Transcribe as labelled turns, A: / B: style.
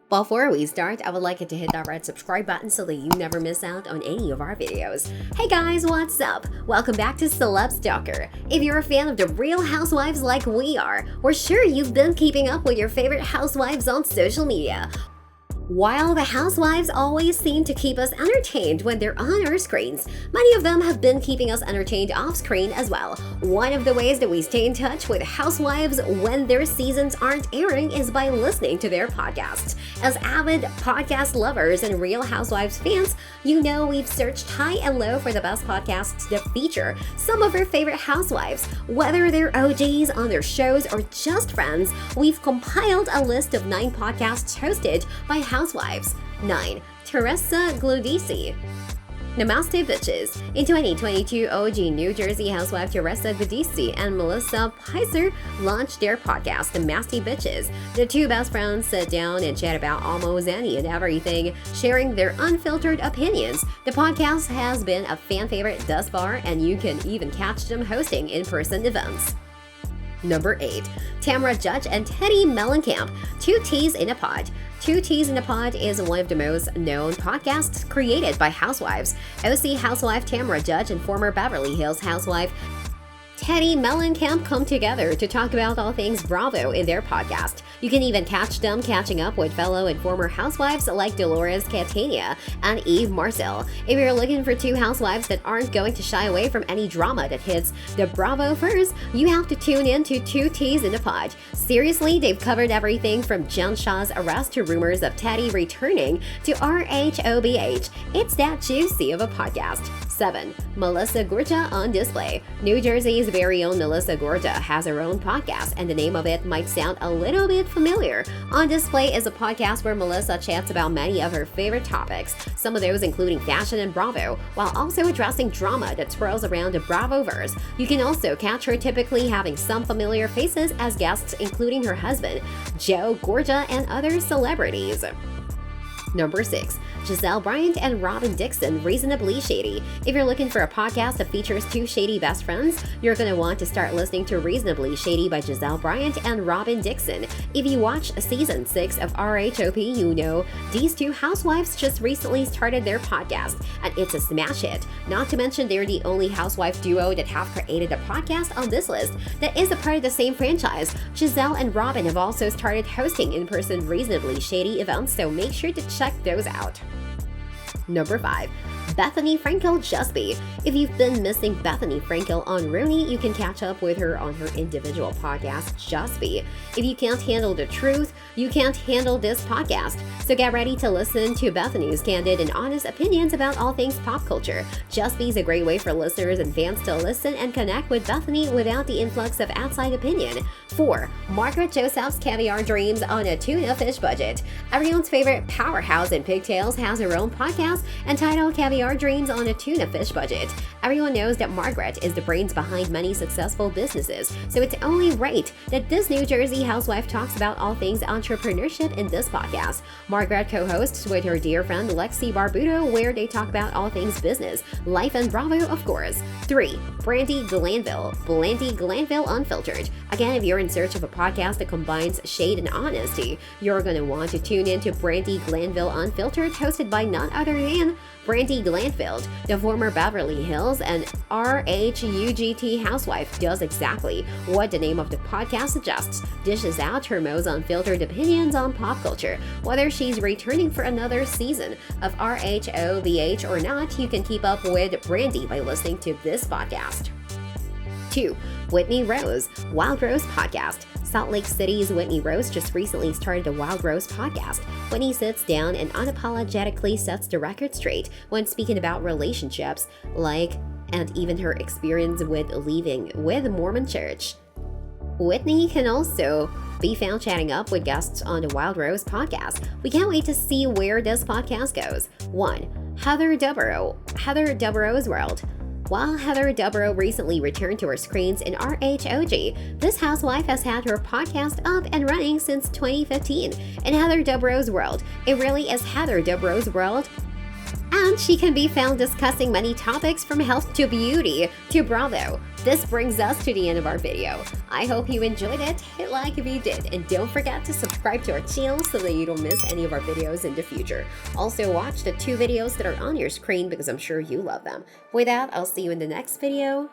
A: Before we start, I would like you to hit that red subscribe button so that you never miss out on any of our videos. Hey guys, what's up? Welcome back to Celeb Stalker. If you're a fan of the real housewives like we are, we're sure you've been keeping up with your favorite housewives on social media. While the housewives always seem to keep us entertained when they're on our screens, many of them have been keeping us entertained off-screen as well. One of the ways that we stay in touch with housewives when their seasons aren't airing is by listening to their podcasts. As avid podcast lovers and Real Housewives fans, you know we've searched high and low for the best podcasts that feature some of our favorite housewives. Whether they're OGs on their shows or just friends, we've compiled a list of 9 podcasts hosted by Housewives. 9. Teresa Giudice. Namaste bitches. In 2022, OG New Jersey housewife Teresa Giudice and Melissa Peiser launched their podcast, Namaste Bitches. The two best friends sit down and chat about almost any and everything, sharing their unfiltered opinions. The podcast has been a fan favorite thus far, and you can even catch them hosting in-person events. Number 8. Tamra Judge and Teddi Mellencamp, 2 T's in a Pod. 2 T's in a Pod is one of the most known podcasts created by housewives. OC housewife Tamra Judge and former Beverly Hills housewife Teddi Mellencamp come together to talk about all things Bravo in their podcast. You can even catch them catching up with fellow and former housewives like Dolores Catania and Eve Marcel. If you're looking for 2 housewives that aren't going to shy away from any drama that hits the Bravo first, you have to tune in to 2 T's in a Pod. Seriously, they've covered everything from Jen Shah's arrest to rumors of Teddi returning to RHOBH. It's that juicy of a podcast. 7. Melissa Gorga on Display. New Jersey's very own Melissa Gorga has her own podcast, and the name of it might sound a little bit familiar. On Display is a podcast where Melissa chats about many of her favorite topics, some of those including fashion and Bravo, while also addressing drama that swirls around the Bravoverse. You can also catch her typically having some familiar faces as guests, including her husband, Joe Gorga, and other celebrities. Number 6. Gizelle Bryant and Robin Dixon, Reasonably Shady. If you're looking for a podcast that features 2 shady best friends, you're going to want to start listening to Reasonably Shady by Gizelle Bryant and Robin Dixon. If you watched season 6 of RHOP, you know these 2 housewives just recently started their podcast, and it's a smash hit. Not to mention they're the only housewife duo that have created a podcast on this list that is a part of the same franchise. Gizelle and Robin have also started hosting in-person Reasonably Shady events, so make sure to check those out. Number 5. Bethany Frankel Jusby. If you've been missing Bethany Frankel on Rooney, you can catch up with her on her individual podcast, Jusby. If you can't handle the truth, you can't handle this podcast. So get ready to listen to Bethany's candid and honest opinions about all things pop culture. Jusby is a great way for listeners and fans to listen and connect with Bethany without the influx of outside opinion. 4. Margaret Joseph's Caviar Dreams on a Tuna Fish Budget. Everyone's favorite powerhouse in pigtails has her own podcast entitled Caviar Dreams on a Tuna Fish Budget. Everyone knows that Margaret is the brains behind many successful businesses, so it's only right that this New Jersey housewife talks about all things entrepreneurship in this podcast. Margaret co-hosts with her dear friend Lexi Barbuto, where they talk about all things business, life, and Bravo, of course. 3. Brandi Glanville. Brandi Glanville Unfiltered. Again, if you're in search of a podcast that combines shade and honesty, you're going to want to tune in to Brandi Glanville Unfiltered, hosted by none other than Brandi Glanville, the former Beverly Hills and RHUGT housewife, does exactly what the name of the podcast suggests, dishes out her most unfiltered opinions on pop culture. Whether she's returning for another season of RHOBH or not, you can keep up with Brandi by listening to this podcast. 2. Whitney Rose, Wild Rose Podcast. Salt Lake City's Whitney Rose just recently started the Wild Rose podcast. Whitney sits down and unapologetically sets the record straight when speaking about relationships, and even her experience with leaving with the Mormon Church. Whitney can also be found chatting up with guests on the Wild Rose podcast. We can't wait to see where this podcast goes. 1. Heather Dubrow's World. While Heather Dubrow recently returned to her screens in RHOG, this housewife has had her podcast up and running since 2015. In Heather Dubrow's World, it really is Heather Dubrow's world, and she can be found discussing many topics from health to beauty to Bravo. This brings us to the end of our video. I hope you enjoyed it. Hit like if you did, and don't forget to subscribe to our channel so that you don't miss any of our videos in the future. Also, watch the 2 videos that are on your screen because I'm sure you love them. With that, I'll see you in the next video.